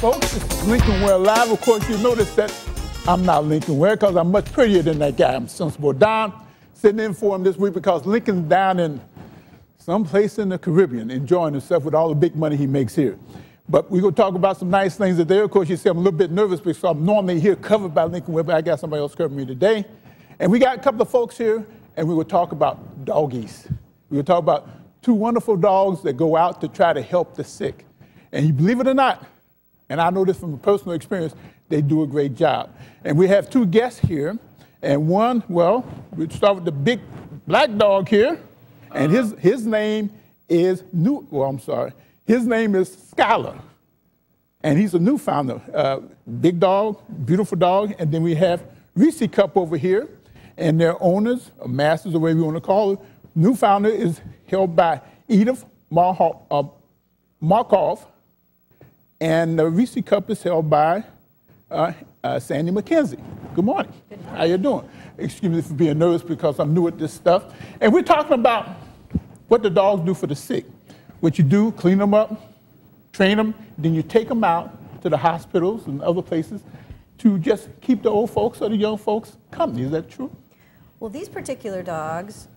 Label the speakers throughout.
Speaker 1: folks. This is Lincoln Ware Live. Of course, you notice that I'm not Lincoln Ware because I'm much prettier than that guy. I'm Sensible Don, sitting in for him this week because Lincoln's down in someplace in the Caribbean enjoying himself with all the big money he makes here. But we're going to talk about some nice things that there. Of course, you see I'm a little bit nervous because I'm normally here covered by Lincoln Ware, but I got somebody else covering me today. And we got a couple of folks here, and we will talk about doggies. We will talk about two wonderful dogs that go out to try to help the sick. And you believe it or not, and I know this from a personal experience, they do a great job. And we have two guests here, and one, well, we'll start with the big black dog here, and his name is his name is Skylar, and he's a Newfoundlander. Big dog, beautiful dog, and then we have Reese Cup over here, and their owners, or masters, or whatever you want to call it. Newfoundlander is held by Edith Markoff, and the Reese Cup is held by Sandi McKenzie. Good morning. Good morning. How you doing? Excuse me for being nervous because I'm new at this stuff. And we're talking about what the dogs do for the sick. What you do, clean them up, train them, then you take them out to the hospitals and other places to just keep the old folks or the young folks company. Is that true?
Speaker 2: Well, these particular dogs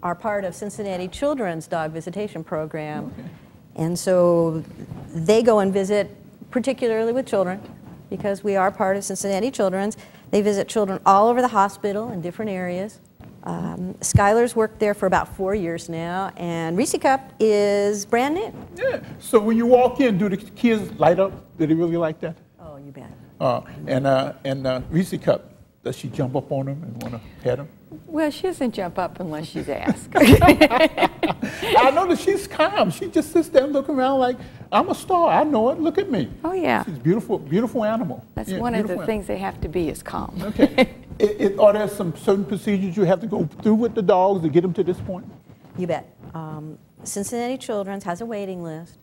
Speaker 2: are part of Cincinnati Children's Dog Visitation Program. Okay. And so they go and visit, particularly with children, because we are part of Cincinnati Children's. They visit children all over the hospital in different areas. Skylar's worked there for about 4 years now, and Reese Cup is brand new.
Speaker 1: Yeah. So when you walk in, do the kids light up? Do they really like that?
Speaker 2: Oh, you bet.
Speaker 1: And Reese Cup, does she jump up on them and want to pet them?
Speaker 3: Well, she doesn't jump up unless she's asked.
Speaker 1: I know that she's calm. She just sits there and looks around like, I'm a star. I know it. Look at me.
Speaker 3: Oh, yeah.
Speaker 1: She's a beautiful, beautiful animal.
Speaker 3: That's one of the things they have to be is calm.
Speaker 1: Okay. Are there some certain procedures you have to go through with the dogs to get them to this point?
Speaker 2: You bet. Cincinnati Children's has a waiting list.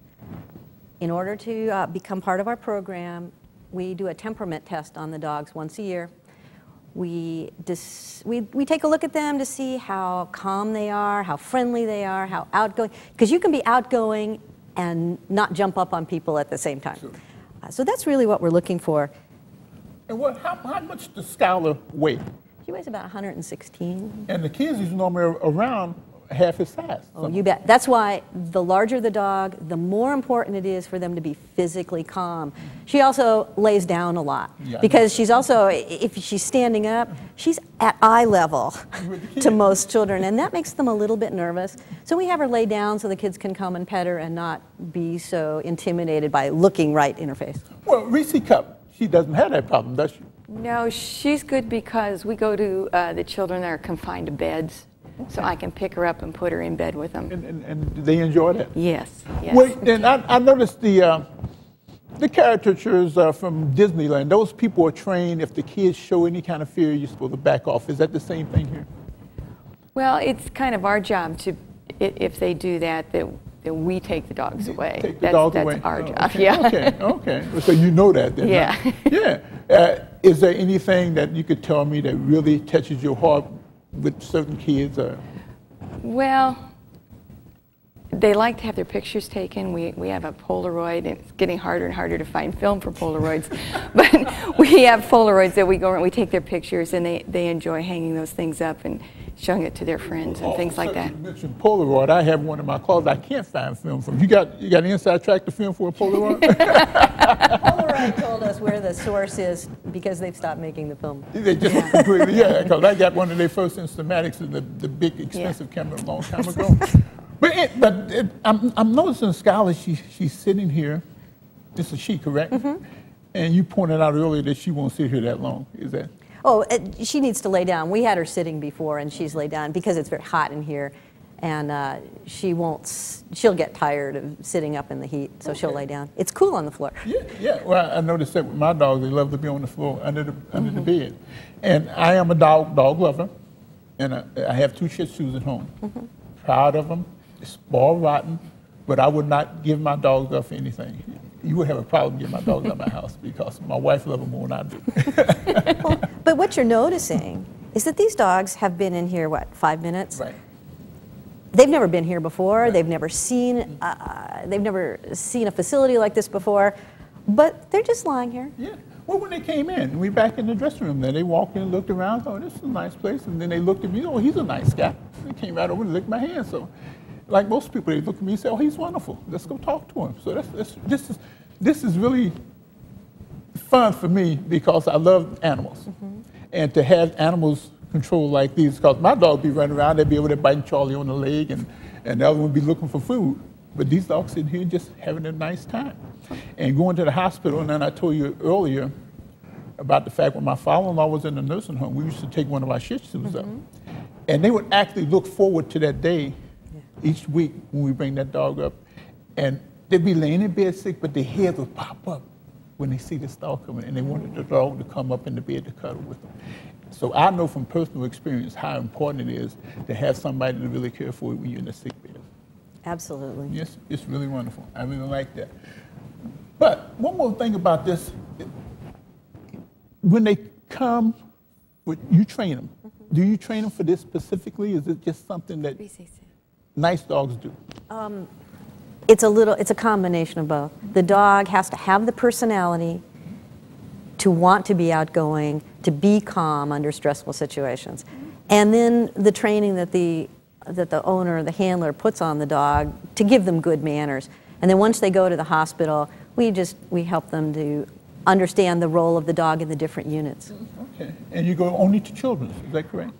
Speaker 2: In order to become part of our program, we do a temperament test on the dogs once a year. We take a look at them to see how calm they are, how friendly they are, how outgoing, because you can be outgoing and not jump up on people at the same time. Sure. So that's really what we're looking for.
Speaker 1: And how much does Skylar weigh?
Speaker 2: He weighs about 116.
Speaker 1: And the kids is normally around half his size.
Speaker 2: Oh, you bet. That's why the larger the dog, the more important it is for them to be physically calm. She also lays down a lot because she's also, if she's standing up, she's at eye level to most children, and that makes them a little bit nervous. So we have her lay down so the kids can come and pet her and not be so intimidated by looking right in her face.
Speaker 1: Well, Reese Cup, she doesn't have that problem, does she?
Speaker 3: No, she's good because we go to the children that are confined to beds. Okay. So I can pick her up and put her in bed with them.
Speaker 1: And they enjoy that?
Speaker 3: Yes, yes.
Speaker 1: Wait, and I noticed the caricatures from Disneyland. Those people are trained, if the kids show any kind of fear, you're supposed to back off. Is that the same thing here?
Speaker 3: Well, it's kind of our job to, if they do that we take the dogs away.
Speaker 1: Take the dogs away.
Speaker 3: That's our job,
Speaker 1: okay.
Speaker 3: yeah.
Speaker 1: Okay. So you know that then?
Speaker 3: Yeah.
Speaker 1: Huh? Yeah. Is there anything that you could tell me that really touches your heart with certain kids?
Speaker 3: Well, they like to have their pictures taken. We have a Polaroid, and it's getting harder and harder to find film for Polaroids. But we have Polaroids that we go and we take their pictures, and they enjoy hanging those things up and showing it to their friends and things like that.
Speaker 1: You mentioned Polaroid. I have one in my closet. I can't find film from. You got an inside track to film for a Polaroid?
Speaker 2: Polaroid told us where the source is because they've stopped making the film.
Speaker 1: They just completely, because I got one of their first Instamatics in the big expensive camera a long time ago. I'm noticing Skylar, she's sitting here. This is she, correct? Mm-hmm. And you pointed out earlier that she won't sit here that long. Is that?
Speaker 2: Oh, she needs to lay down. We had her sitting before, and she's laid down because it's very hot in here, and she'll get tired of sitting up in the heat, so she'll lay down. It's cool on the floor.
Speaker 1: Yeah. Well, I noticed that with my dogs, they love to be on the floor under the bed. And I am a dog lover, and I have 2 Shih Tzus at home. Mm-hmm. Proud of them. It's spoiled rotten, but I would not give my dogs up for anything. You would have a problem getting my dogs out of my house because my wife loves them more than I do.
Speaker 2: But what you're noticing is that these dogs have been in here, 5 minutes?
Speaker 1: Right.
Speaker 2: They've never been here before.
Speaker 1: Right.
Speaker 2: They've never seen a facility like this before. But they're just lying here.
Speaker 1: Yeah. Well, when they came in, we back in the dressing room there. They walked in, looked around, oh, this is a nice place. And then they looked at me, oh, he's a nice guy. They came right over and licked my hand. So, like most people, they look at me and say, oh, he's wonderful. Let's go talk to him. So this is really fun for me because I love animals. And to have animals controlled like these, because my dog be running around, they'd be over there biting Charlie on the leg, and the other one be looking for food. But these dogs sitting here just having a nice time. And going to the hospital, and then I told you earlier about the fact when my father-in-law was in the nursing home, we used to take one of our Shih Tzus up. And they would actually look forward to that day each week when we bring that dog up. And they'd be laying in bed sick, but their heads would pop up when they see this dog coming, and they wanted the dog to come up in the bed to cuddle with them. So I know from personal experience how important it is to have somebody to really care for you when you're in the sick bed.
Speaker 2: Absolutely.
Speaker 1: Yes, it's really wonderful. I really like that. But one more thing about this, when they come, you train them. Do you train them for this specifically? Is it just something that nice dogs do?
Speaker 2: It's a combination of both. The dog has to have the personality to want to be outgoing, to be calm under stressful situations. And then the training that the owner, the handler puts on the dog to give them good manners. And then once they go to the hospital, we help them to understand the role of the dog in the different units.
Speaker 1: Okay, and you go only to children, is that correct?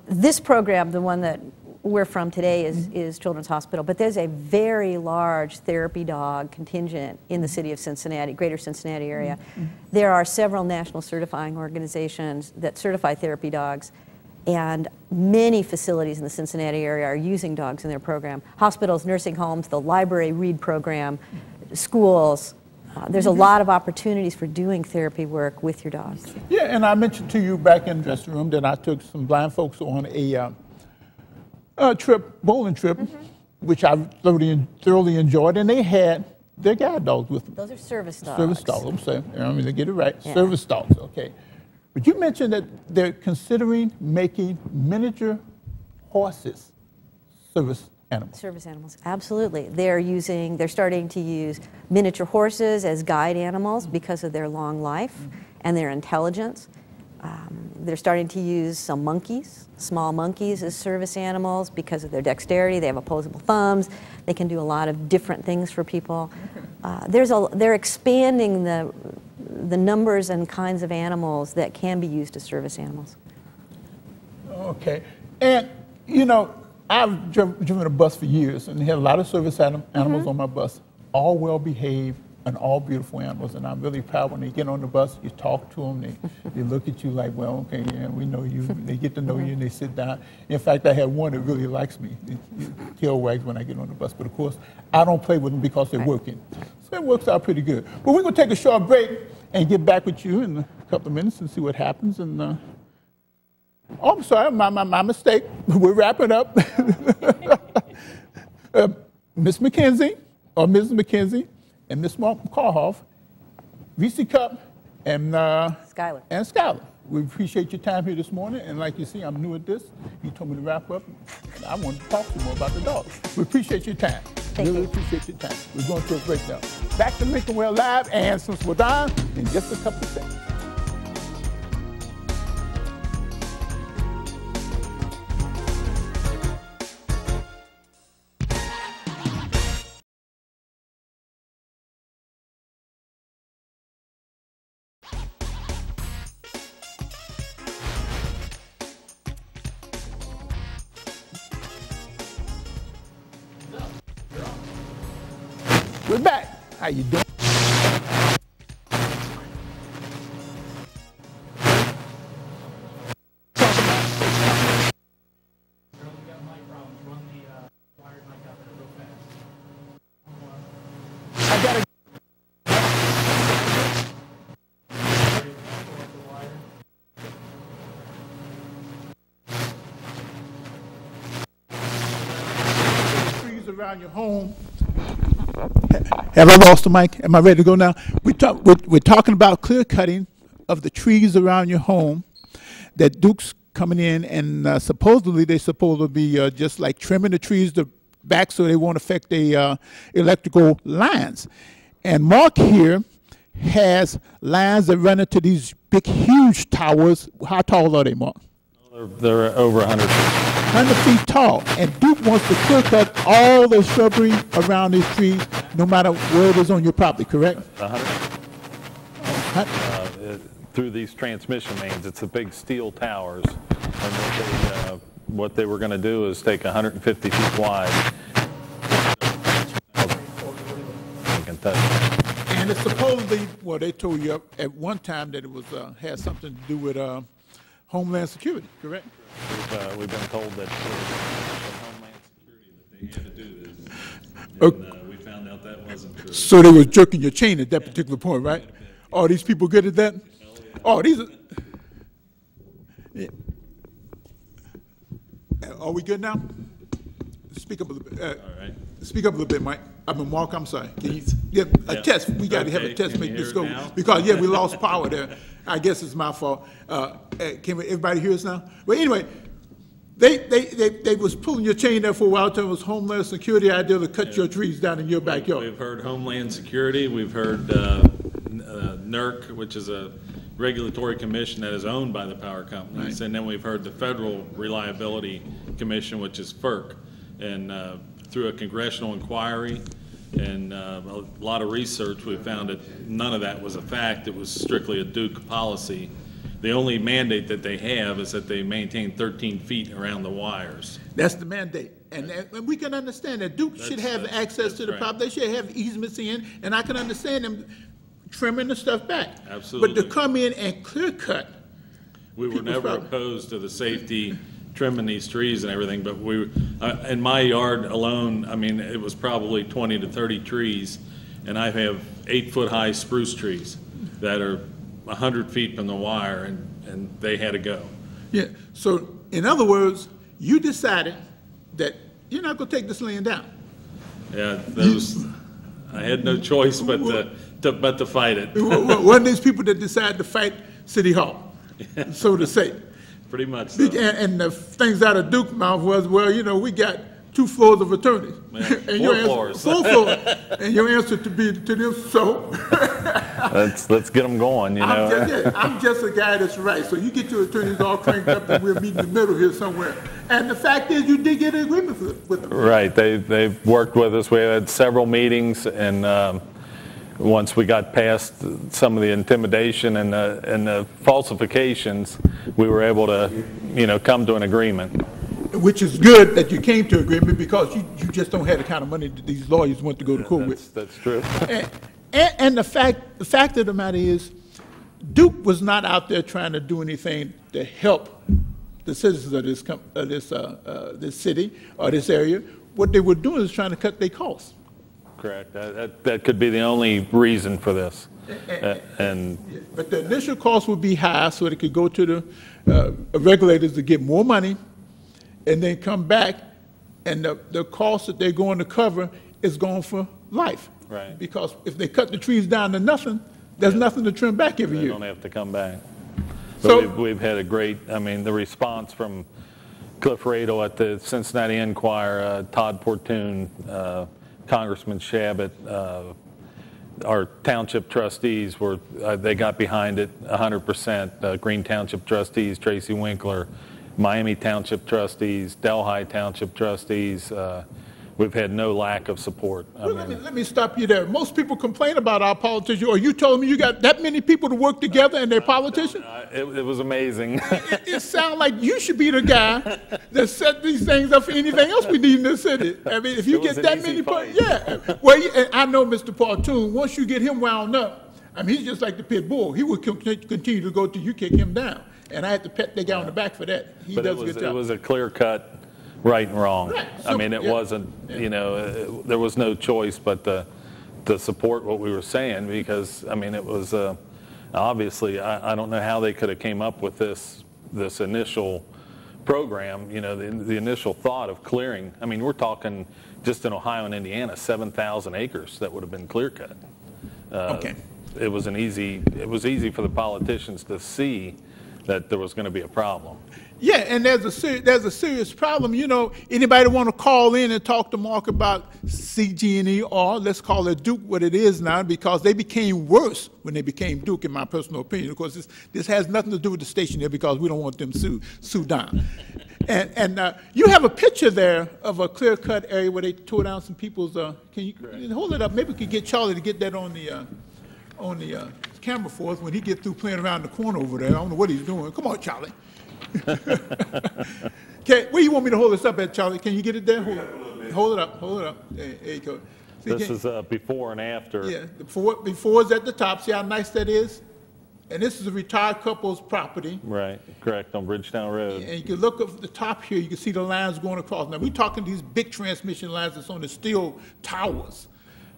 Speaker 2: This program, the one that we're from today, is Children's Hospital, but there's a very large therapy dog contingent in the city of Cincinnati, greater Cincinnati area. There are several national certifying organizations that certify therapy dogs, and many facilities in the Cincinnati area are using dogs in their program. Hospitals, nursing homes, the library read program, schools. There's a lot of opportunities for doing therapy work with your dogs.
Speaker 1: Yeah, and I mentioned to you back in the dressing room that I took some blind folks on a bowling trip, which I thoroughly enjoyed, and they had their guide dogs with them.
Speaker 2: Those are service dogs.
Speaker 1: Service dogs, I'm saying, I mean, they get it right. Yeah. Service dogs, okay. But you mentioned that they're considering making miniature horses service animals.
Speaker 2: Service animals, absolutely. They're starting to use miniature horses as guide animals because of their long life and their intelligence. They're starting to use some monkeys, small monkeys, as service animals because of their dexterity. They have opposable thumbs. They can do a lot of different things for people. They're expanding the numbers and kinds of animals that can be used as service animals.
Speaker 1: Okay. And, you know, I've driven a bus for years and had a lot of service animals on my bus, all well-behaved and all beautiful animals. And I'm really proud when they get on the bus, you talk to them, they look at you like, well, okay, yeah, we know you. They get to know you and they sit down. In fact, I had one that really likes me. Tail wags when I get on the bus. But of course, I don't play with them because they're working. So it works out pretty good. But we're going to take a short break and get back with you in a couple of minutes and see what happens. And oh, I'm sorry, my mistake. We're wrapping up. Miss McKenzie, or Mrs. McKenzie, and Miss Markoff, VC Cup, and Skylar. We appreciate your time here this morning. And like you see, I'm new at this. You told me to wrap up. I wanted to talk to you more about the dogs. We appreciate your time. Really appreciate your time. We're going to a break now. Back to Lincoln Ware Live, and since we're done, in just a couple of seconds. We're back. How you doing? Trees around your home. Have I lost the mic? Am I ready to go now? We're talking about clear cutting of the trees around your home that Duke's coming in, and supposedly they're supposed to be just like trimming the trees back so they won't affect the electrical lines. And Mark here has lines that run into these big, huge towers. How tall are they, Mark?
Speaker 4: They're over 100 feet.
Speaker 1: 100 feet tall. And Duke wants to clear cut all the shrubbery around these trees, no matter where it is on your property, correct?
Speaker 4: 100. Through these transmission mains, it's the big steel towers. And what they were going to do is take 150 feet wide.
Speaker 1: And it's supposedly, well, they told you at one time that it was had something to do with Homeland Security, correct?
Speaker 4: We've been told that it was Homeland Security that they had to do this, and we found out that wasn't true.
Speaker 1: So they were jerking your chain at that particular point, right? Oh, these people good at that? Oh, these are... Yeah. Are we good now? Speak up a little bit.
Speaker 4: All right.
Speaker 1: Speak up a little bit, Mike. Mark, I'm sorry. Can you, a test. We got to have a test to make this go. Because, we lost power there. I guess it's my fault. Can everybody hear us now? But anyway, they was pulling your chain there for a while. It was Homeland Security idea to cut your trees down in your backyard.
Speaker 4: We've heard Homeland Security. We've heard NERC, which is a regulatory commission that is owned by the power companies. Right. And then we've heard the Federal Reliability Commission, which is FERC. And through a congressional inquiry and a lot of research, we found that none of that was a fact. It was strictly a Duke policy. The only mandate that they have is that they maintain 13 feet around the wires.
Speaker 1: That's the mandate. And we can understand that Duke should have access to the property. They should have easements in, and I can understand them trimming the stuff back.
Speaker 4: Absolutely.
Speaker 1: But to come in and clear cut.
Speaker 4: We were never opposed to the safety trimming these trees and everything, but we, in my yard alone, I mean, it was probably 20 to 30 trees, and I have 8-foot high spruce trees that are 100 feet from the wire, and they had to go.
Speaker 1: Yeah, so in other words, you decided that you're not going to take this land down.
Speaker 4: Yeah, those, I had no choice but to fight it.
Speaker 1: One of these people that decided to fight City Hall, so to say.
Speaker 4: Pretty much so.
Speaker 1: And the things out of Duke's mouth was, well, we got 2 floors of attorneys.
Speaker 4: Man,
Speaker 1: and
Speaker 4: 4 floors.
Speaker 1: 4 floors. And your answer to them, so.
Speaker 4: let's get them going,
Speaker 1: I'm just a guy that's right. So you get your attorneys all cranked up and we'll meet in the middle here somewhere. And the fact is you did get an agreement with them.
Speaker 4: Right. They've worked with us. We had several meetings, and once we got past some of the intimidation and the falsifications, we were able to, come to an agreement.
Speaker 1: Which is good that you came to agreement, because you just don't have the kind of money that these lawyers want to go to court with.
Speaker 4: That's true.
Speaker 1: And the fact of the matter is, Duke was not out there trying to do anything to help the citizens of this city or this area. What they were doing is trying to cut their costs.
Speaker 4: Correct. That could be the only reason for this.
Speaker 1: But the initial cost would be high, so they could go to the regulators to get more money, and then come back, and the cost that they're going to cover is going for life.
Speaker 4: Right.
Speaker 1: Because if they cut the trees down to nothing, there's nothing to trim back every year.
Speaker 4: They don't have to come back.
Speaker 1: So
Speaker 4: we've had a great, the response from Cliff Radel at the Cincinnati Enquirer, Todd Portune, Congressman Shabbat, our township trustees they got behind it 100%. Green Township trustees, Tracy Winkler, Miami Township trustees, Delhi Township trustees. We've had no lack of support.
Speaker 1: Let me stop you there. Most people complain about our politicians. Are you telling me you got that many people to work together and they're politicians?
Speaker 4: It was amazing.
Speaker 1: It sounds like you should be the guy that set these things up for anything else we need in the city. I mean, if you get that many people, Well, and I know Mr. Partoon, once you get him wound up, he's just like the pit bull. He will continue to go till you kick him down. And I had to pat the guy on the back for that. He does a good job.
Speaker 4: It was a clear cut right and wrong.
Speaker 1: Right.
Speaker 4: It wasn't, there was no choice but to support what we were saying, because, it was obviously, I don't know how they could have came up with this initial program, the initial thought of clearing. We're talking just in Ohio and Indiana, 7,000 acres that would have been clear cut.
Speaker 1: Okay.
Speaker 4: It was easy for the politicians to see that there was going to be a problem.
Speaker 1: Yeah, and there's a serious problem. You know, anybody want to call in and talk to Mark about CG&E, or let's call it Duke what it is now, because they became worse when they became Duke, in my personal opinion. Of course, this has nothing to do with the station here, because we don't want them sued down. And you have a picture there of a clear-cut area where they tore down some people's. Can you hold it up? Maybe we could get Charlie to get that on the camera for us when he gets through playing around the corner over there. I don't know what he's doing. Come on, Charlie. Okay, where you want me to hold this up at, Charlie? Can you get it there? Hold it up. There you go. See,
Speaker 4: this is before and after.
Speaker 1: Yeah, before is at the top. See how nice that is? And this is a retired couple's property.
Speaker 4: Right, correct, on Bridgetown Road.
Speaker 1: And you can look up the top here, you can see the lines going across. Now, we're talking these big transmission lines that's on the steel towers.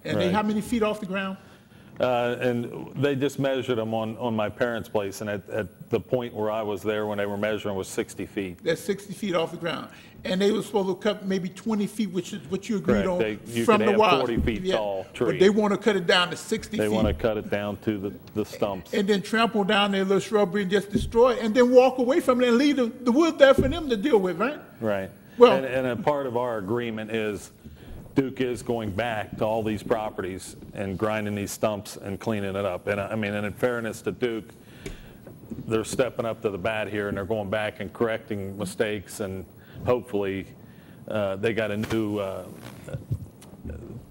Speaker 1: And they how many feet off the ground?
Speaker 4: And they just measured them on my parents' place, and at the point where I was there when they were measuring was 60 feet.
Speaker 1: That's 60 feet off the ground. And they were supposed to cut maybe 20 feet, which is what you agreed on from the wire. 40
Speaker 4: feet tall tree.
Speaker 1: But they want to cut it down to 60 feet.
Speaker 4: They want to cut it down to the stumps.
Speaker 1: And then trample down their little shrubbery and just destroy it, and then walk away from it and leave the wood there for them to deal with, right?
Speaker 4: Right.
Speaker 1: Well,
Speaker 4: and a part of our agreement is Duke is going back to all these properties and grinding these stumps and cleaning it up. And I mean, and in fairness to Duke, they're stepping up to the bat here, and they're going back and correcting mistakes, and hopefully they got a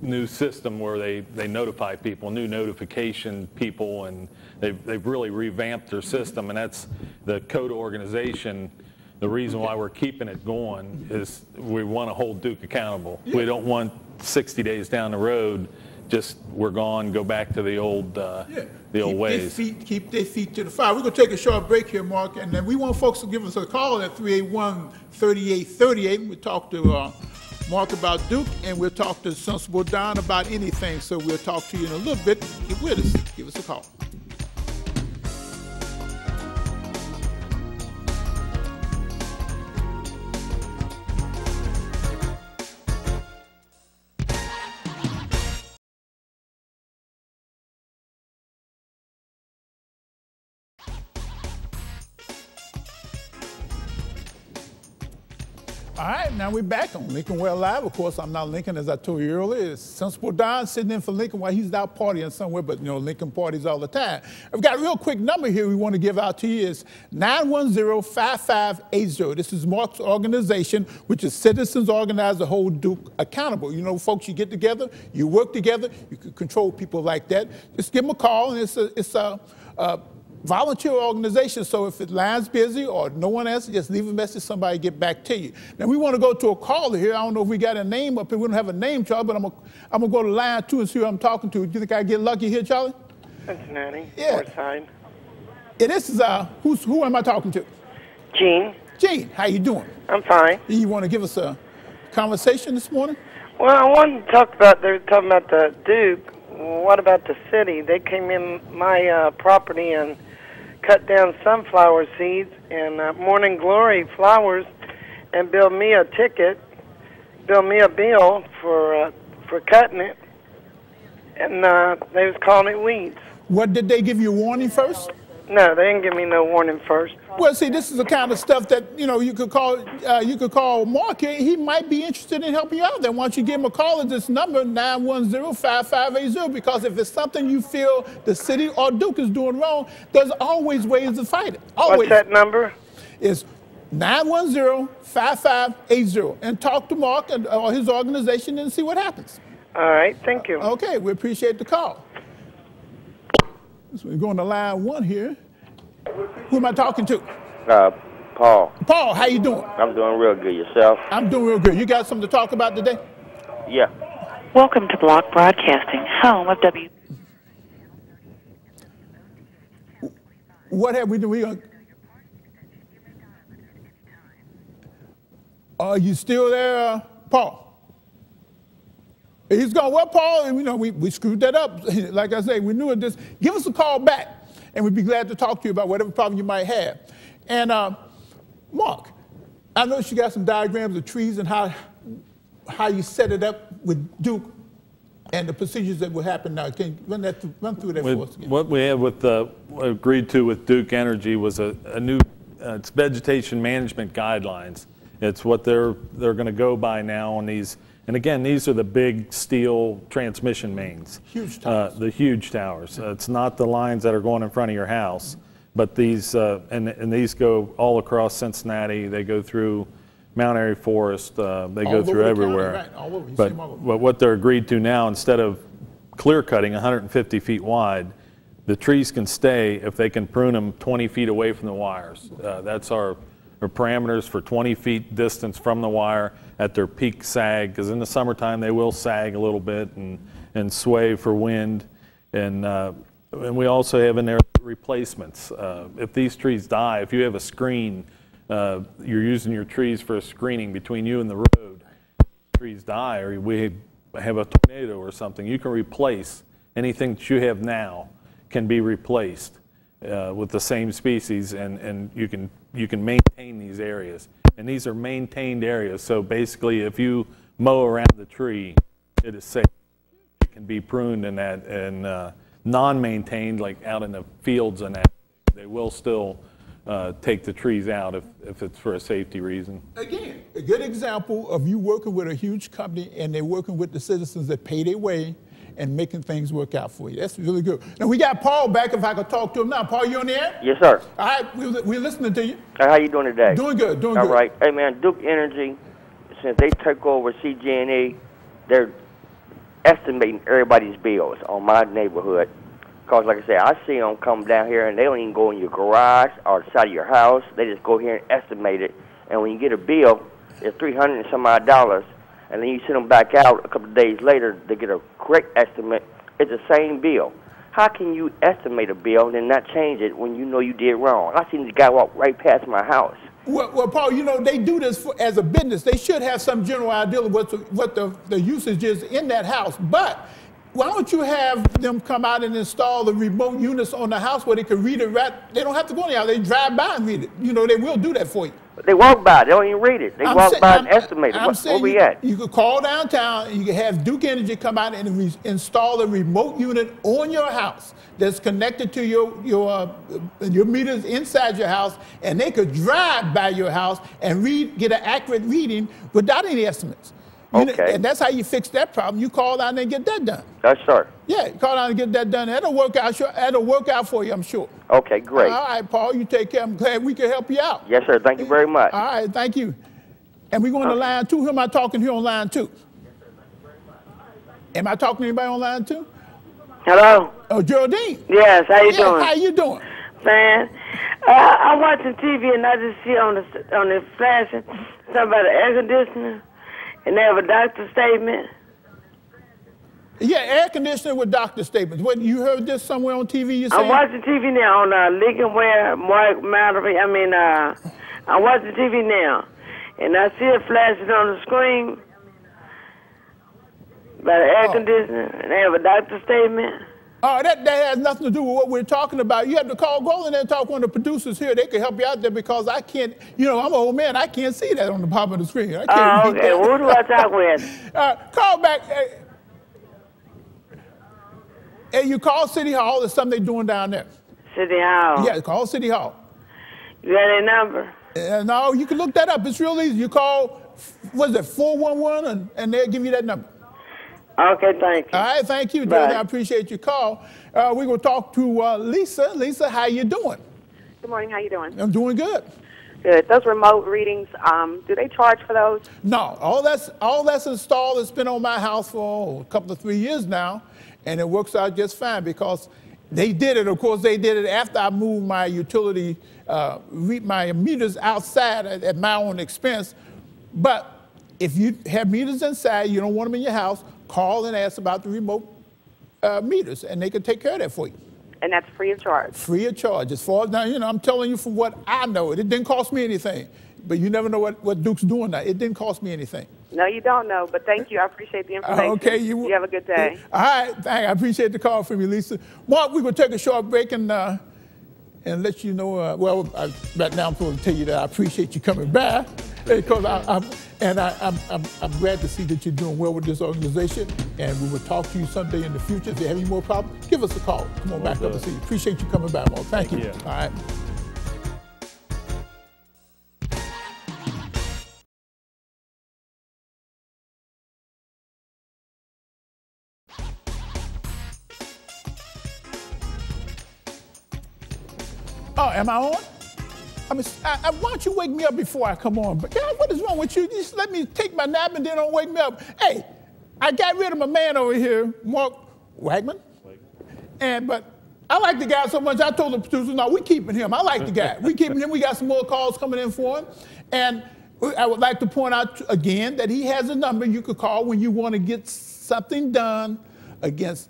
Speaker 4: new system where they notify people, new notification people, and they've really revamped their system, and that's the code organization. The reason why we're keeping it going is we want to hold Duke accountable. Yeah. We don't want 60 days down the road, just we're gone, go back to the old ways.
Speaker 1: Keep their feet to the fire. We're going to take a short break here, Mark, and then we want folks to give us a call at 381-3838. We'll talk to Mark about Duke, and we'll talk to Sensible Don about anything. So we'll talk to you in a little bit. Get with us. Give us a call. All right, now we're back on Lincoln Ware Live. Of course, I'm not Lincoln, as I told you earlier. It's Sensible Don sitting in for Lincoln while he's out partying somewhere, but you know, Lincoln parties all the time. I've got a real quick number here we want to give out to you. It's 910-5580. This is Mark's organization, which is Citizens Organized to Hold Duke Accountable. You know, folks, you get together, you work together, you can control people like that. Just give them a call, and it's a volunteer organization, so if the line's busy or no one answers, just leave a message, somebody get back to you. Now, we want to go to a caller here. I don't know if we got a name up here. We don't have a name, Charlie, but I'm gonna go to line 2 and see who I'm talking to. Do you think I get lucky here, Charlie?
Speaker 5: Cincinnati,
Speaker 1: yeah.
Speaker 5: Northside.
Speaker 1: Yeah, this is, who am I talking to?
Speaker 5: Gene.
Speaker 1: Gene, how you doing?
Speaker 5: I'm fine.
Speaker 1: You want to give us a conversation this morning?
Speaker 5: Well, I wanted to talk about, they were talking about the Duke. What about the city? They came in my property and cut down sunflower seeds and Morning Glory flowers and billed me a ticket, billed me a bill for cutting it, and they was calling it weeds.
Speaker 1: What, did they give you a warning first?
Speaker 5: No, they didn't give me no warning first.
Speaker 1: Well, see, this is the kind of stuff that, you know, you could call Mark here. He might be interested in helping you out there. Why don't you give him a call at this number, 910-5580, because if it's something you feel the city or Duke is doing wrong, there's always ways to fight it. Always.
Speaker 5: What's that number?
Speaker 1: It's 910-5580. And talk to Mark or his organization and see what happens.
Speaker 5: All right, thank you.
Speaker 1: Okay, we appreciate the call. So we're going to line 1 here. Who am I talking to?
Speaker 6: Paul.
Speaker 1: Paul, how you doing?
Speaker 6: I'm doing real good. Yourself?
Speaker 1: I'm doing real good. You got something to talk about today?
Speaker 6: Yeah.
Speaker 7: Welcome to Block Broadcasting, home of W.
Speaker 1: What have we done? Are you still there, Paul? He's going, well, Paul, and, you know, we screwed that up. Like I say, we knew it. Just give us a call back, and we'd be glad to talk to you about whatever problem you might have. And Mark, I noticed you got some diagrams of trees and how you set it up with Duke. and the procedures that will happen now. Can you run through that for us again?
Speaker 4: What we have with agreed to with Duke Energy was a new it's vegetation management guidelines. It's what they're going to go by now on these. And again, these are the big steel transmission mains.
Speaker 1: Huge towers.
Speaker 4: The huge towers. It's not the lines that are going in front of your house, but these and these go all across Cincinnati. They go through Mount Airy Forest. They go through everywhere.
Speaker 1: County, right. All over.
Speaker 4: But what they're agreed to now, instead of clear cutting 150 feet wide, the trees can stay if they can prune them 20 feet away from the wires. That's our parameters for 20 feet distance from the wire at their peak sag, because in the summertime they will sag a little bit and sway for wind. And we also have in there replacements. If these trees die, if you have a screen, you're using your trees for a screening between you and the road, trees die, or we have a tornado or something, you can replace anything that you have now can be replaced with the same species, and you can maintain these areas. And these are maintained areas, so basically if you mow around the tree, it is safe. It can be pruned in that, and non-maintained, like out in the fields and that, they will still take the trees out if it's for a safety reason.
Speaker 1: Again, a good example of you working with a huge company and they're working with the citizens that pay their way and making things work out for you. That's really good. Now, we got Paul back, if I could talk to him now. Paul, you on the air?
Speaker 6: Yes, sir.
Speaker 1: All right, we're listening to you.
Speaker 6: How you doing today?
Speaker 1: Doing good, doing
Speaker 6: All
Speaker 1: good.
Speaker 6: right. Hey, man, Duke Energy, since they took over CG&E, they're estimating everybody's bills on my neighborhood. Because, like I said, I see them come down here, and they don't even go in your garage or the side of your house. They just go here and estimate it. And when you get a bill, it's $300 and some odd dollars. And then you send them back out a couple of days later to get a correct estimate. It's the same bill. How can you estimate a bill and then not change it when you know you did wrong? I seen this guy walk right past my house.
Speaker 1: Well, Paul, you know, they do this as a business. They should have some general idea of what the usage is in that house. But why don't you have them come out and install the remote units on the house where they can read it right? They don't have to go anywhere. They drive by and read it. You know, they will do that for you.
Speaker 6: But they walk by. They don't even read it. They walk by and estimate it. Where we at?
Speaker 1: You could call downtown and you can have Duke Energy come out and install a remote unit on your house that's connected to your meters inside your house, and they could drive by your house and get an accurate reading without any estimates.
Speaker 6: Okay.
Speaker 1: And that's how you fix that problem. You call down and get that done.
Speaker 6: Yes, sir.
Speaker 1: Yeah, call down and get that done. That'll work out. That'll work out for you, I'm sure.
Speaker 6: Okay, great.
Speaker 1: All right, Paul, you take care. I'm glad we can help you out.
Speaker 6: Yes, sir. Thank you very much.
Speaker 1: All right, thank you. And we're going to line 2. Who am I talking here on line 2? Am I talking to anybody on line 2?
Speaker 5: Hello?
Speaker 1: Oh, Geraldine.
Speaker 5: Yes, how you doing?
Speaker 1: How you doing?
Speaker 5: Man, I'm watching TV and I just see on the flashing something about an air conditioner, and they have a doctor's statement.
Speaker 7: Yeah, air conditioner with doctor statements. What, you heard this somewhere on TV? You
Speaker 5: I'm watching TV now on Lincoln Ware, I'm watching TV now, and I see it flashing on the screen about an air conditioner, and they have a doctor statement.
Speaker 7: Oh, that has nothing to do with what we're talking about. You have to go in there and talk to one of the producers here. They can help you out there because I can't, I'm an old man. I can't see that on the bottom of the screen. I can't
Speaker 5: okay. Well, who do I talk with?
Speaker 7: Call back. Hey, you call City Hall. There's something they're doing down there.
Speaker 5: City Hall?
Speaker 7: Yeah, call City Hall.
Speaker 5: You got their number?
Speaker 7: No, you can look that up. It's real easy. You call, 411, and they'll give you that number.
Speaker 5: Okay, thank you.
Speaker 7: All right, thank you, Jordan. I appreciate your call. We're going to talk to Lisa. Lisa, how you doing?
Speaker 8: Good morning. How you doing?
Speaker 7: I'm doing good.
Speaker 8: Good. Those remote readings, do they charge for those?
Speaker 7: No. All that's installed. It's been on my house for a couple of 3 years now, and it works out just fine because they did it. Of course, they did it after I moved my utility, my meters outside at my own expense. But if you have meters inside, you don't want them in your house, call and ask about the remote meters, and they can take care of that for you.
Speaker 8: And that's free of charge?
Speaker 7: Free of charge. As far as now, I'm telling you from what I know. It didn't cost me anything. But you never know what Duke's doing now. It didn't cost me anything.
Speaker 8: No, you don't know, but thank you. I appreciate the information.
Speaker 7: Okay.
Speaker 8: You have a good day.
Speaker 7: All right. I appreciate the call from you, Lisa. Mark, we're going to take a short break and let you know, right now I'm going to tell you that I appreciate you coming back.
Speaker 1: Because I'm glad to see that you're doing well with this organization, and we will talk to you someday in the future. If you have any more problems, give us a call. Come on back up and see you. Appreciate you coming by, Mark. Thank you. All right. Oh, am I on? I mean, why don't you wake me up before I come on? But God, what is wrong with you? Just let me take my nap and then don't wake me up. Hey, I got rid of my man over here, Mark Wegman. But I like the guy so much, I told the producer, no, we're keeping him. I like the guy. We're keeping him. We got some more calls coming in for him. And I would like to point out again that he has a number you could call when you want to get something done against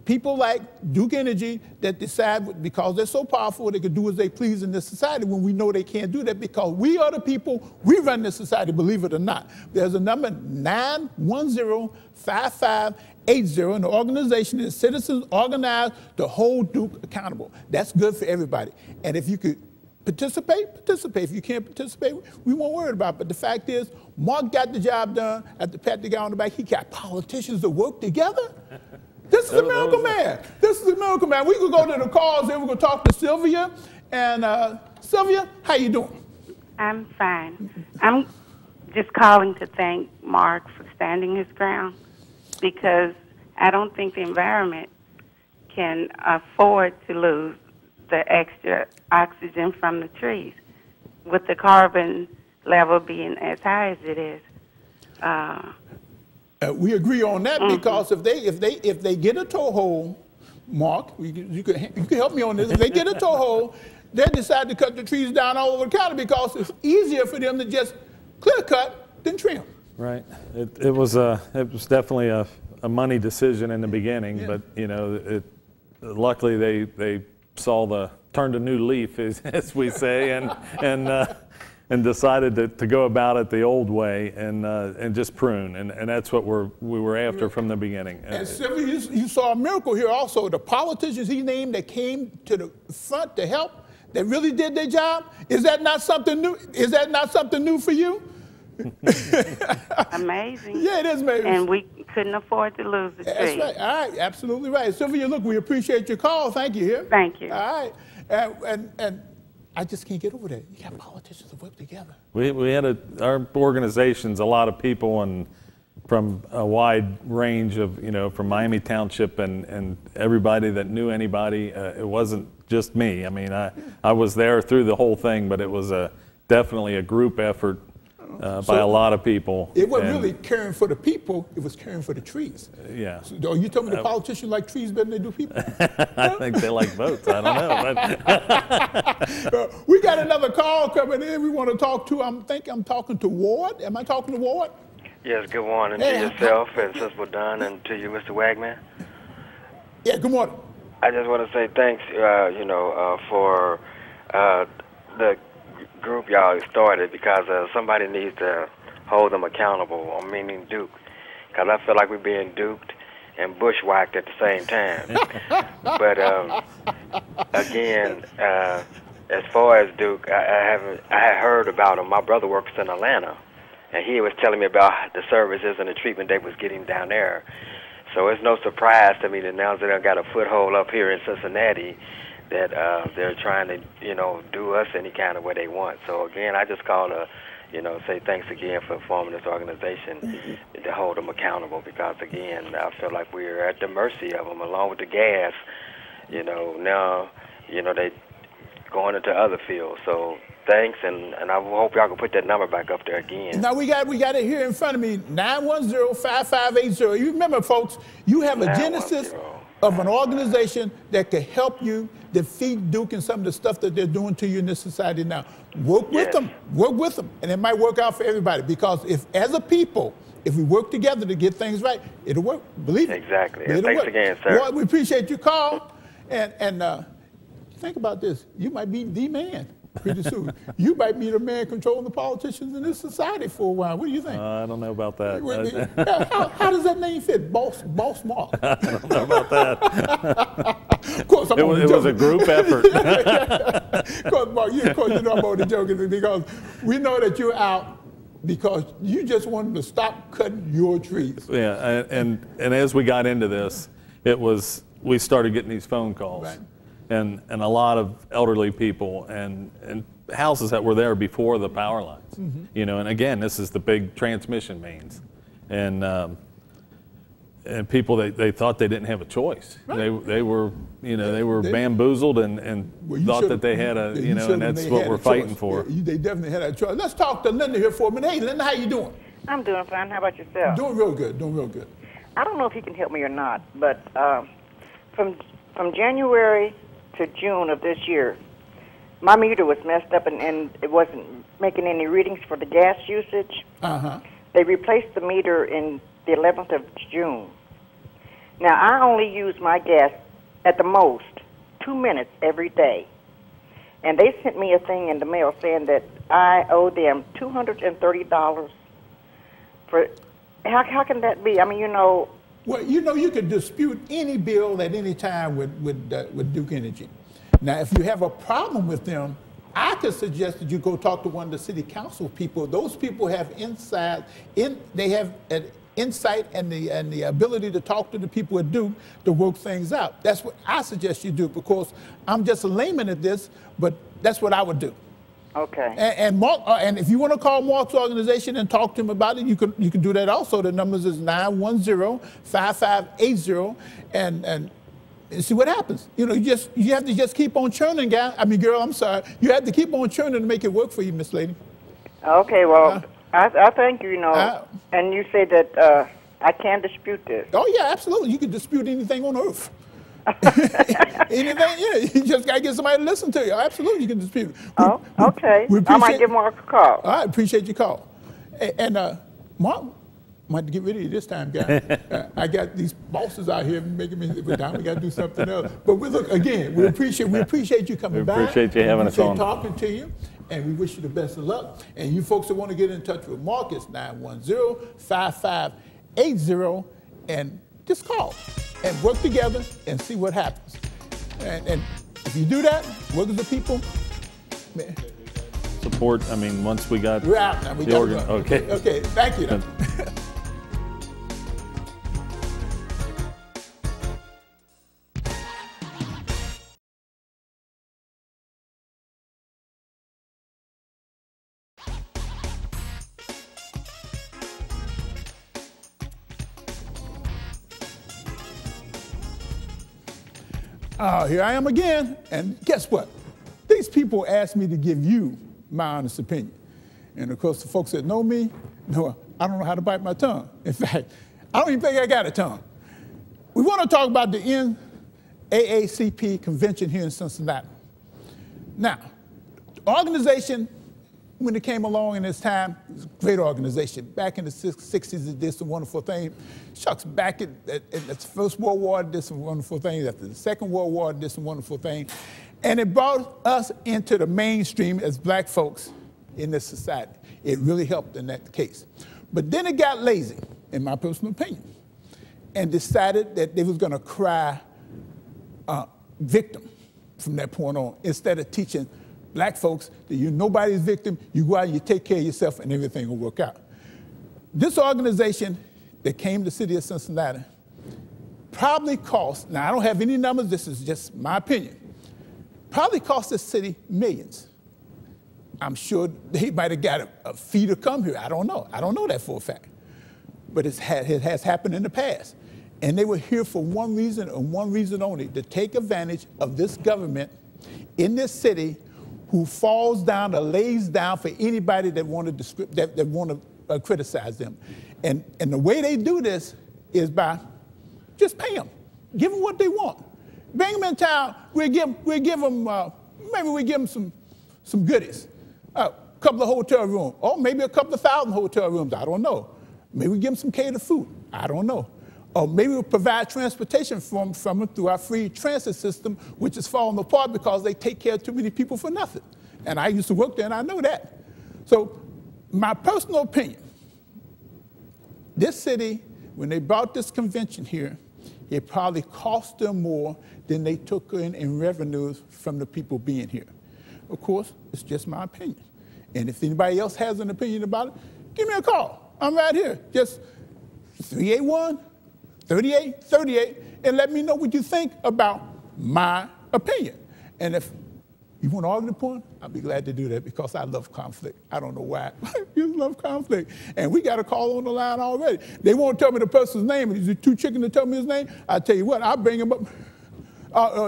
Speaker 1: people like Duke Energy that decide because they're so powerful they can do as they please in this society when we know they can't do that because we are the people, we run this society, believe it or not. There's a number 910-5580 and the organization is Citizens Organized to Hold Duke Accountable. That's good for everybody. And if you could participate. If you can't participate, we won't worry about it. But the fact is, Mark got the job done at the pat the guy on the back. He got politicians to work together. This is a miracle man. This is a miracle man. We could go to the calls and we're going to talk to Sylvia. And Sylvia, how you doing?
Speaker 9: I'm fine. I'm just calling to thank Mark for standing his ground because I don't think the environment can afford to lose the extra oxygen from the trees with the carbon level being as high as it is.
Speaker 1: We agree on that because if they get a toehold, Mark, you can help me on this. If they get a toehold, they decide to cut the trees down all over the county because it's easier for them to just clear cut than trim.
Speaker 4: Right. It was definitely a money decision in the beginning, but luckily they turned a new leaf, as we say, and decided to go about it the old way and just prune, and that's what we were after from the beginning.
Speaker 1: And Sylvia, you saw a miracle here also. The politicians he named that came to the front to help, that really did their job. Is that not something new? Is that not something new for you?
Speaker 9: Amazing.
Speaker 1: Yeah, it is amazing.
Speaker 9: And we couldn't afford to lose the tree.
Speaker 1: That's right. All right, absolutely right. Sylvia, look, we appreciate your call. Thank you here.
Speaker 9: Thank you.
Speaker 1: All right, and I just can't get over that. You got politicians that work together.
Speaker 4: We had our organization's a lot of people and from a wide range of, from Miami Township and everybody that knew anybody. It wasn't just me. I mean, I was there through the whole thing, but it was definitely a group effort by a lot of people.
Speaker 1: It wasn't really caring for the people, it was caring for the trees.
Speaker 4: Yeah.
Speaker 1: So, you told me the politicians like trees better than they do people?
Speaker 4: I think they like votes. I don't know.
Speaker 1: We got another call coming in we want to talk to. I think I'm talking to Ward. Am I talking to Ward?
Speaker 10: Yes, good morning to yourself and Sister Dunn and to you, Mr. Wegman.
Speaker 1: Yeah, good morning.
Speaker 10: I just want to say thanks, for the group y'all started because somebody needs to hold them accountable, meaning Duke, because I feel like we're being duped and bushwhacked at the same time. But again, as far as Duke, I had heard about him. My brother works in Atlanta, and he was telling me about the services and the treatment they was getting down there. So it's no surprise to me that now that I got a foothold up here in Cincinnati, that they're trying to, do us any kind of way they want. So again, I just call to, say thanks again for forming this organization to hold them accountable because again, I feel like we're at the mercy of them along with the gas. Now, they going into other fields. So thanks, and I hope y'all can put that number back up there again.
Speaker 1: Now we got it here in front of me, 910-5580. You remember, folks, you have a genesis of an organization that can help you defeat Duke and some of the stuff that they're doing to you in this society now. Work with them, and it might work out for everybody because as a people, if we work together to get things right, it'll work. Believe it.
Speaker 10: Exactly. Thanks again, sir.
Speaker 1: Well, we appreciate your call, and think about this. You might be the man pretty soon. You might be the man controlling the politicians in this society for a while. What do you think?
Speaker 4: I don't know about that.
Speaker 1: How does that name fit? Boss Mark.
Speaker 4: I don't know about that.
Speaker 1: Of course, it
Speaker 4: was a group effort.
Speaker 1: Of course, Mark, I'm only joking because we know that you're out because you just wanted to stop cutting your trees.
Speaker 4: Yeah, and as we got into this, we started getting these phone calls,
Speaker 1: Right.
Speaker 4: and a lot of elderly people and houses that were there before the power lines. You know, and again, this is the big transmission mains, and people they thought they didn't have a choice.
Speaker 1: Right.
Speaker 4: They were bamboozled and
Speaker 1: Well, you
Speaker 4: thought
Speaker 1: should've-
Speaker 4: that they had and that's
Speaker 1: they
Speaker 4: what
Speaker 1: had
Speaker 4: we're
Speaker 1: a
Speaker 4: fighting
Speaker 1: choice.
Speaker 4: for.
Speaker 1: Yeah, they definitely had a choice. Let's talk to Linda here for a minute. Hey, Linda, how you doing?
Speaker 11: I'm doing fine. How about yourself?
Speaker 1: Doing real good, doing real good.
Speaker 11: I don't know if you can help me or not, but from January to June of this year, my meter was messed up and it wasn't making any readings for the gas usage.
Speaker 1: Uh-huh.
Speaker 11: They replaced the meter in the 11th of June. Now, I only use my gas at the most 2 minutes every day. And they sent me a thing in the mail saying that I owe them $230 for... How can that be? I mean,
Speaker 1: Well, you can dispute any bill at any time with Duke Energy. Now, if you have a problem with them, I could suggest that you go talk to one of the city council people. Those people have insight and the ability to talk to the people at Duke to work things out. That's what I suggest you do, because I'm just a layman at this, but that's what I would do.
Speaker 11: Okay.
Speaker 1: And Mark, and if you want to call Mark's organization and talk to him about it, you can do that also. The numbers is 910-5580, and see what happens. You have to just keep on churning, girl. I'm sorry. You have to keep on churning to make it work for you, Miss Lady.
Speaker 11: Okay. Well, I thank you. And you say that I can dispute this.
Speaker 1: Oh yeah, absolutely. You can dispute anything on earth. Anything, yeah. You just got to get somebody to listen to you. Absolutely, you can dispute.
Speaker 11: Okay. I might give Mark a call.
Speaker 1: I appreciate your call. And Mark, I might get rid of you this time, guy. I got these bosses out here making me, but now we got to do something else. But we appreciate you coming by.
Speaker 4: We appreciate you having us on.
Speaker 1: We appreciate talking to you, and we wish you the best of luck. And you folks that want to get in touch with Mark, it's 910-5580, and just call and work together and see what happens. And if you do that, work with the people, man.
Speaker 4: Support, once we got
Speaker 1: We're out now.
Speaker 4: Okay.
Speaker 1: Okay, thank you. Here I am again, and guess what? These people asked me to give you my honest opinion. And of course, the folks that know me, know I don't know how to bite my tongue. In fact, I don't even think I got a tongue. We want to talk about the NAACP convention here in Cincinnati. Now, the organization, when it came along in its time, it was a great organization. Back in the 60s, it did some wonderful things. Shucks, back in the First World War, it did some wonderful things. After the Second World War, it did some wonderful things. And it brought us into the mainstream as black folks in this society. It really helped in that case. But then it got lazy, in my personal opinion, and decided that they was going to cry victim from that point on, instead of teaching black folks that you're nobody's victim, you go out and you take care of yourself and everything will work out. This organization that came to the city of Cincinnati probably cost, now I don't have any numbers, this is just my opinion, probably cost the city millions. I'm sure they might have got a fee to come here. I don't know. I don't know that for a fact. But it has happened in the past. And they were here for one reason and one reason only, to take advantage of this government in this city who falls down or lays down for anybody that want to criticize them. And the way they do this is by just pay them. Give them what they want. Bring them in town, we'll give them some goodies. A couple of hotel rooms, or maybe a couple of thousand hotel rooms, I don't know. Maybe we give them some catered food, I don't know. Or maybe we'll provide transportation from them through our free transit system, which is falling apart because they take care of too many people for nothing. And I used to work there and I know that. So my personal opinion, this city, when they brought this convention here, it probably cost them more than they took in revenues from the people being here. Of course, it's just my opinion. And if anybody else has an opinion about it,
Speaker 7: give me a call. I'm right here. Just 381-3838, and let me know what you think about my opinion. And if you want to argue the point, I'll be glad to do that because I love conflict. I don't know why. I just love conflict. And we got a call on the line already. They won't tell me the person's name. Is it too chicken to tell me his name? I'll tell you what, I'll bring him up.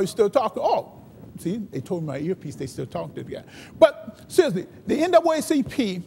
Speaker 7: He's still talking. Oh, see, they told me my earpiece, they still talk to the guy. But seriously, the NAACP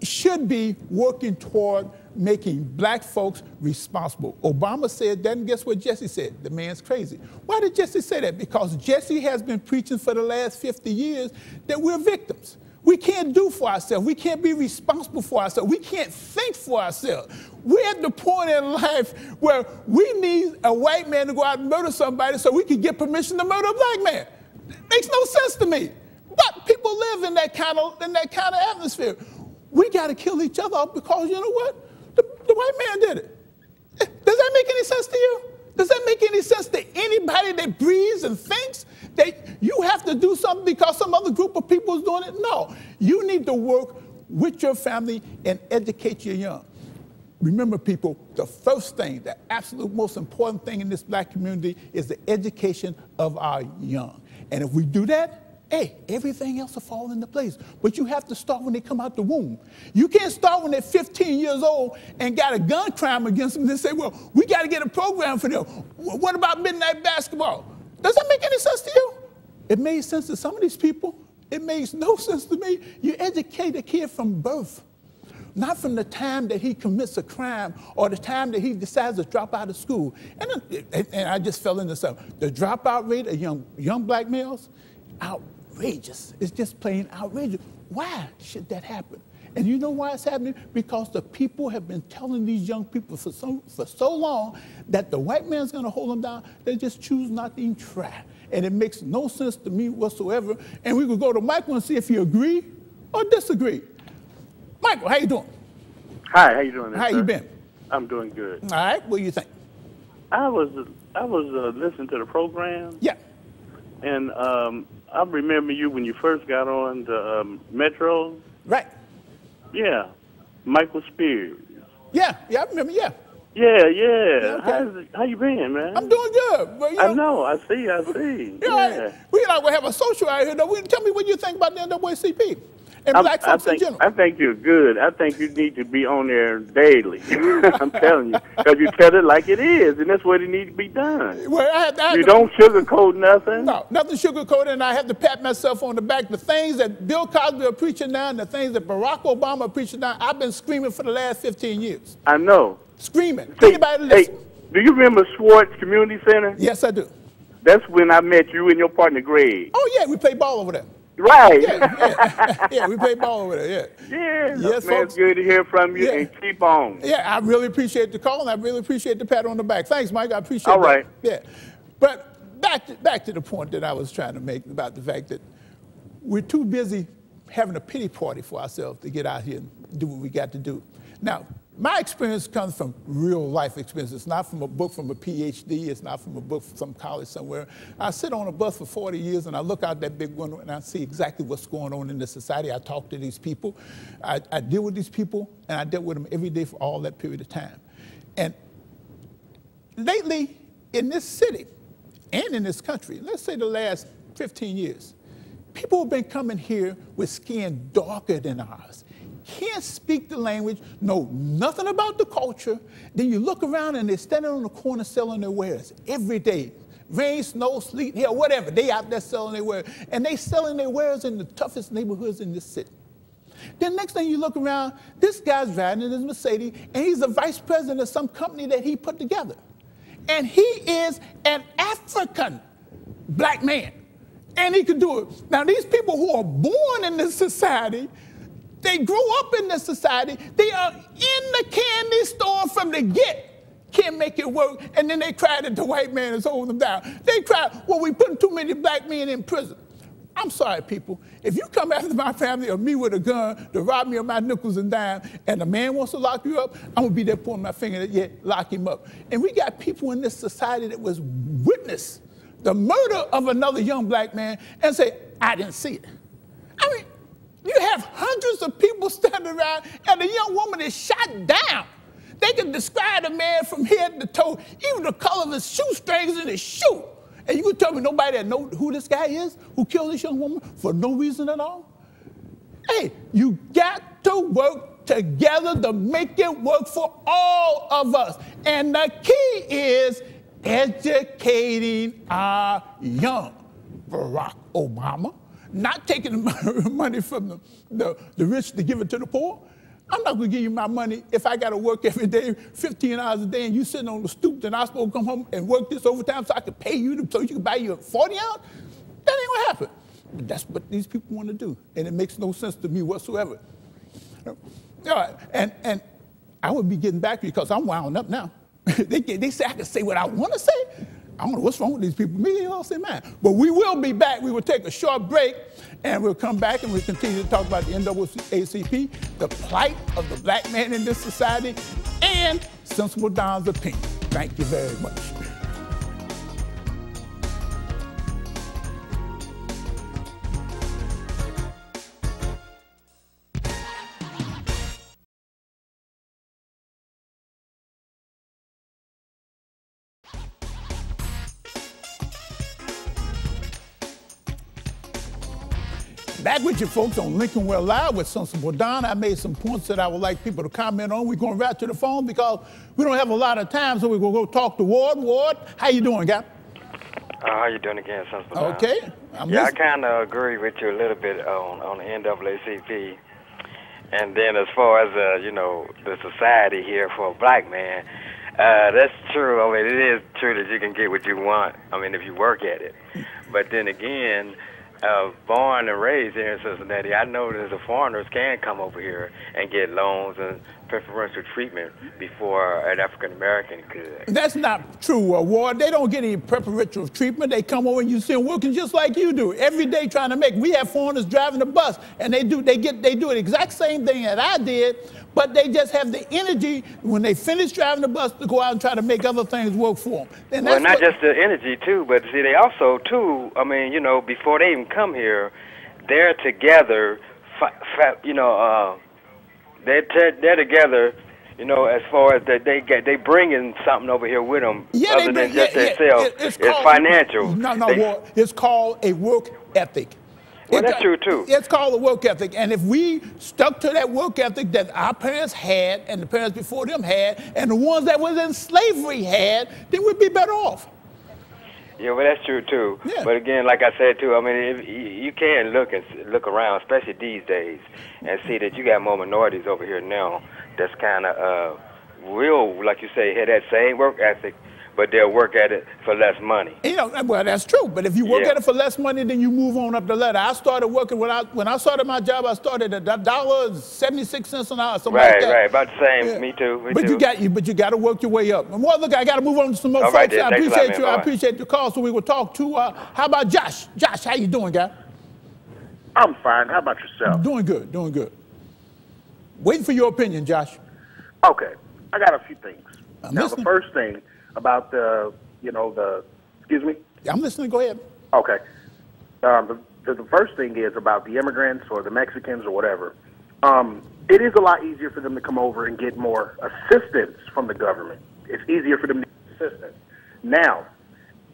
Speaker 7: should be working toward making black folks responsible. Obama said that, and guess what Jesse said? The man's crazy. Why did Jesse say that? Because Jesse has been preaching for the last 50 years that we're victims. We can't do for ourselves. We can't be responsible for ourselves. We can't think for ourselves. We're at the point in life where we need a white man to go out and murder somebody so we can get permission to murder a black man. It makes no sense to me. But people live in that kind of atmosphere. We got to kill each other off because you know what? The white man did it. Does that make any sense to you? Does that make any sense to anybody that breathes and thinks that you have to do something because some other group of people is doing it? No. You need to work with your family and educate your young. Remember, people, the first thing, the absolute most important thing in this black community is the education of our young. And if we do that, hey, everything else will fall into place. But you have to start when they come out the womb. You can't start when they're 15 years old and got a gun crime against them and say, well, we got to get a program for them. What about midnight basketball? Does that make any sense to you? It made sense to some of these people. It makes no sense to me. You educate a kid from birth, not from the time that he commits a crime or the time that he decides to drop out of school. And I just fell into something. The dropout rate of young black males, outrageous. It's just plain outrageous. Why should that happen? And you know why it's happening? Because the people have been telling these young people for so long that the white man's going to hold them down, they just choose not to even try. And it makes no sense to me whatsoever. And we could go to Michael and see if he agree or disagree. Michael, how you doing?
Speaker 12: Hi, how you doing?
Speaker 7: How you been?
Speaker 12: I'm doing good.
Speaker 7: All right, what do you think?
Speaker 12: I was listening to the program.
Speaker 7: Yeah.
Speaker 12: And I remember you when you first got on the Metro.
Speaker 7: Right.
Speaker 12: Yeah. Michael Spears.
Speaker 7: Yeah, I remember, yeah.
Speaker 12: Yeah.
Speaker 7: Okay.
Speaker 12: How you been, man?
Speaker 7: I'm doing good. But,
Speaker 12: I know, I see.
Speaker 7: Yeah. We're not going to have a social out here, though. Tell me what you think about the NAACP and black folks in general.
Speaker 12: I think you're good. I think you need to be on there daily. I'm telling you. Because you tell it like it is, and that's what it needs to be done.
Speaker 7: Well,
Speaker 12: you don't sugarcoat nothing.
Speaker 7: No, nothing sugarcoated, and I have to pat myself on the back. The things that Bill Cosby are preaching now and the things that Barack Obama are preaching now, I've been screaming for the last 15 years.
Speaker 12: I know.
Speaker 7: Screaming. Anybody listen?
Speaker 12: Hey, do you remember Swartz Community Center?
Speaker 7: Yes, I do.
Speaker 12: That's when I met you and your partner, Greg.
Speaker 7: Oh, yeah, we played ball over there.
Speaker 12: Right.
Speaker 7: Yeah, we played ball over there, yeah.
Speaker 12: Yeah,
Speaker 7: yes,
Speaker 12: man,
Speaker 7: folks.
Speaker 12: it's good to hear from you, and keep on.
Speaker 7: Yeah, I really appreciate the call, and I really appreciate the pat on the back. Thanks, Mike, I appreciate
Speaker 12: All right.
Speaker 7: that. Yeah, but back to the point that I was trying to make about the fact that we're too busy having a pity party for ourselves to get out here and do what we got to do. Now, my experience comes from real life experience. It's not from a book from a PhD. It's not from a book from some college somewhere. I sit on a bus for 40 years and I look out that big window and I see exactly what's going on in the society. I talk to these people. I deal with these people, and I dealt with them every day for all that period of time. And lately, in this city and in this country, let's say the last 15 years, people have been coming here with skin darker than ours. Can't speak the language, know nothing about the culture. Then you look around and they're standing on the corner selling their wares every day. Rain, snow, sleet, hail, whatever. They out there selling their wares. And they selling their wares in the toughest neighborhoods in this city. Then next thing you look around, this guy's riding in his Mercedes, and he's the vice president of some company that he put together. And he is an African black man. And he can do it. Now, these people who are born in this society, they grow up in this society. They are in the candy store from the get. Can't make it work. And then they cry that the white man is holding them down. They cry, well, we putting too many black men in prison. I'm sorry, people. If you come after my family or me with a gun to rob me of my nickels and dimes, and the man wants to lock you up, I'm going to be there pointing my finger at, yeah, lock him up. And we got people in this society that was witness the murder of another young black man and say, I didn't see it. I mean, You have hundreds of people standing around, and the young woman is shot down. They can describe the man from head to toe, even the color of his shoestrings in his shoe. And you can tell me nobody that knows who this guy is who killed this young woman for no reason at all? Hey, you got to work together to make it work for all of us. And the key is educating our young. Barack Obama, not taking the money from the rich to give it to the poor. I'm not going to give you my money if I got to work every day, 15 hours a day, and you sitting on the stoop, and I'm supposed to come home and work this overtime so I can pay you so you can buy you 40 hours? That ain't going to happen. But that's what these people want to do, and it makes no sense to me whatsoever. All right, and I would be getting back to you because I'm wound up now. They say I can say what I want to say. I don't know what's wrong with these people. Me, they all say man. But we will be back. We will take a short break, and we'll come back and we'll continue to talk about the NAACP, the plight of the black man in this society, and Sensible Don's opinion. Thank you very much. Back with you folks on Lincoln Well Live with Sensible Don. I made some points that I would like people to comment on. We're going right to the phone because we don't have a lot of time, so we're going to go talk to Ward. Ward, how you doing, guy?
Speaker 10: How you doing again, Sensible Don?
Speaker 7: Okay.
Speaker 10: I kind of agree with you a little bit on the NAACP. And then as far as, the society here for a black man, that's true. I mean, it is true that you can get what you want, if you work at it. But then again, born and raised here in Cincinnati, I know that the foreigners can come over here and get loans and preferential treatment before an African American could.
Speaker 7: That's not true, Ward. They don't get any preferential treatment. They come over and you see them working just like you do every day trying to make. We have foreigners driving the bus, and they do the exact same thing that I did, but they just have the energy when they finish driving the bus to go out and try to make other things work for them. And
Speaker 10: well, not just the energy too, but see, they also too. Before they even come here, they're together. They're together. As far as that they bring in something over here with them, other than just themselves. It's financial.
Speaker 7: No, it's called a work ethic.
Speaker 10: Well, that's true, too.
Speaker 7: It's called a work ethic. And if we stuck to that work ethic that our parents had and the parents before them had and the ones that was in slavery had, then we'd be better off.
Speaker 10: Yeah, well, that's true, too.
Speaker 7: Yeah.
Speaker 10: But again, like I said, too, if you can look around, especially these days, and see that you got more minorities over here now that's kind of real, like you say, had that same work ethic, but they'll work at it for less money.
Speaker 7: Well, that's true. But if you work at it for less money, then you move on up the ladder. I started working when I started my job. I started at $1.76 an hour, something like that.
Speaker 10: Right, about the same. Yeah. Me too.
Speaker 7: But you got to work your way up. And look, I got to move on to some more folks. I appreciate you. I appreciate your call. So we will talk to. How about Josh? Josh, how you doing, guy?
Speaker 13: I'm fine. How about yourself?
Speaker 7: Doing good. Doing good. Waiting for your opinion, Josh.
Speaker 13: Okay, I got a few things. Now, the first thing about excuse me?
Speaker 7: I'm listening. Go ahead.
Speaker 13: Okay. The first thing is about the immigrants or the Mexicans or whatever. It is a lot easier for them to come over and get more assistance from the government. It's easier for them to get assistance. Now,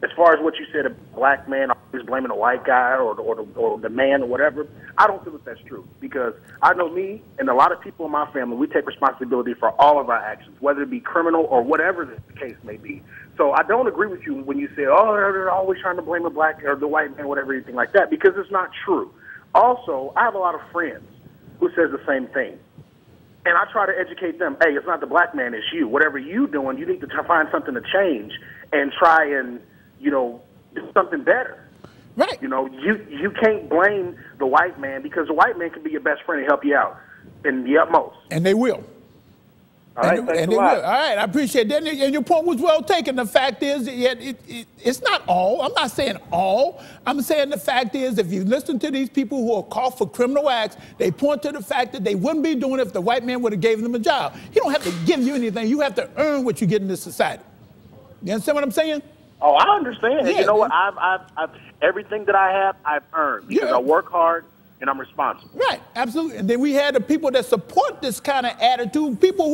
Speaker 13: as far as what you said, a black man always blaming a white guy or the man or whatever, I don't feel that that's true because I know me and a lot of people in my family, we take responsibility for all of our actions, whether it be criminal or whatever the case may be. So I don't agree with you when you say, oh, they're always trying to blame the black or the white man, whatever, anything like that, because it's not true. Also, I have a lot of friends who says the same thing. And I try to educate them, hey, it's not the black man, it's you. Whatever you doing, you need to find something to change and try and, do something better.
Speaker 7: Right.
Speaker 13: You can't blame the white man because the white man can be your best friend and help you out in the utmost.
Speaker 7: And they will.
Speaker 13: All right, thanks a lot.
Speaker 7: All right, I appreciate that. And your point was well taken. The fact is, it's not all. I'm not saying all. I'm saying the fact is, if you listen to these people who are caught for criminal acts, they point to the fact that they wouldn't be doing it if the white man would have gave them a job. He don't have to give you anything. You have to earn what you get in this society. You understand what I'm saying?
Speaker 13: Oh, I understand.
Speaker 7: Yeah.
Speaker 13: You know what? I've everything that I have, I've earned because I work hard and I'm responsible.
Speaker 7: Right, absolutely. And then we had the people that support this kind of attitude, people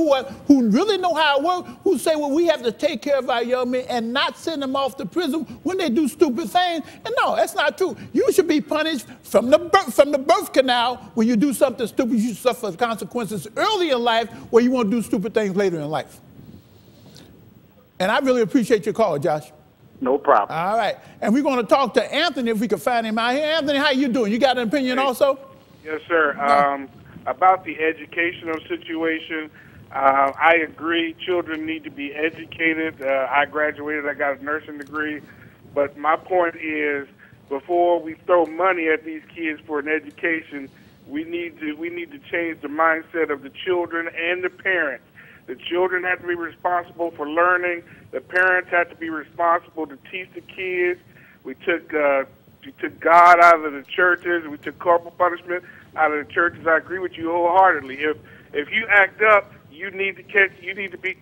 Speaker 7: who really know how it works, who say, well, we have to take care of our young men and not send them off to prison when they do stupid things. And no, that's not true. You should be punished from the birth canal when you do something stupid. You should suffer consequences early in life where you won't do stupid things later in life. And I really appreciate your call, Josh.
Speaker 13: No problem.
Speaker 7: All right. And we're going to talk to Anthony if we can find him out here. Anthony, how you doing? You got an opinion also?
Speaker 14: Yes, sir. About the educational situation, I agree. Children need to be educated. I graduated. I got a nursing degree. But my point is, before we throw money at these kids for an education, we need to change the mindset of the children and the parents. The children have to be responsible for learning. The parents have to be responsible to teach the kids. We took God out of the churches. We took corporal punishment out of the churches. I agree with you wholeheartedly. If you act up, there needs to be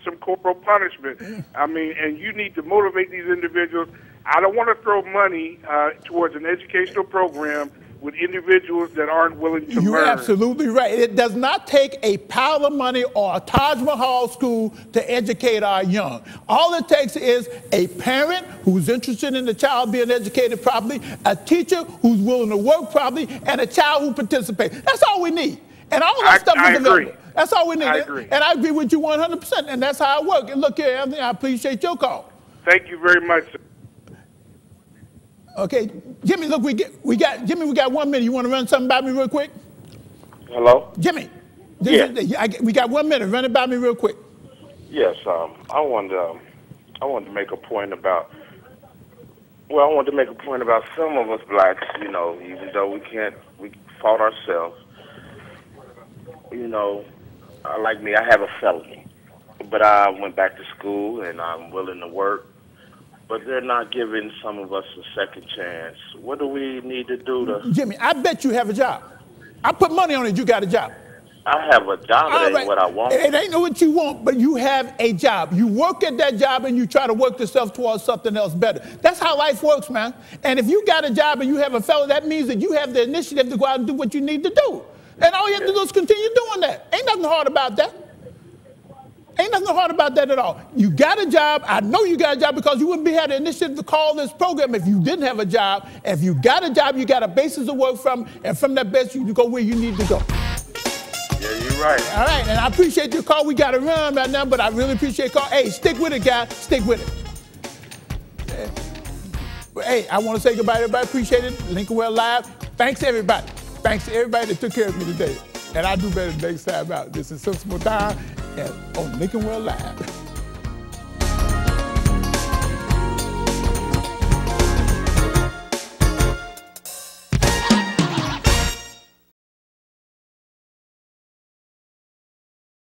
Speaker 14: some corporal punishment. I mean, and you need to motivate these individuals. I don't want to throw money towards an educational program with individuals that aren't willing to learn.
Speaker 7: You're absolutely right. It does not take a pile of money or a Taj Mahal school to educate our young. All it takes is a parent who's interested in the child being educated properly, a teacher who's willing to work properly, and a child who participates. That's all we need. And all that stuff is available. That's all we need.
Speaker 14: I agree.
Speaker 7: And I agree with you 100%. And that's how it works. And look here, Anthony, I appreciate your call.
Speaker 14: Thank you very much, sir.
Speaker 7: Okay, Jimmy, look, we got 1 minute. You want to run something by me real quick?
Speaker 15: Hello?
Speaker 7: Jimmy,
Speaker 15: Yeah.
Speaker 7: we got 1 minute. Run it by me real quick.
Speaker 15: Yes, I wanted to make a point about, some of us blacks, even though we fought ourselves, like me, I have a felony, but I went back to school and I'm willing to work. But they're not giving some of us a second chance. What do we need to do to...
Speaker 7: Jimmy, I bet you have a job. I put money on it, you got a job.
Speaker 15: I have a job, it ain't what I want.
Speaker 7: It ain't what you want, but you have a job. You work at that job and you try to work yourself towards something else better. That's how life works, man. And if you got a job and you have a fellow, that means that you have the initiative to go out and do what you need to do. And all you have to do is continue doing that. Ain't nothing hard about that. Ain't nothing hard about that at all. You got a job. I know you got a job because you wouldn't be had the initiative to call this program if you didn't have a job. And if you got a job, you got a basis to work from, and from that base, you go where you need to go.
Speaker 15: Yeah, you're right.
Speaker 7: All right, and I appreciate your call. We got to run right now, but I really appreciate your call. Hey, stick with it, guys. Stick with it. Hey, I want to say goodbye to everybody. Appreciate it. Lincoln Well Live. Thanks, everybody. Thanks to everybody that took care of me today. And I'll do better next time out. This is Sensible Time on Lincoln Well Live.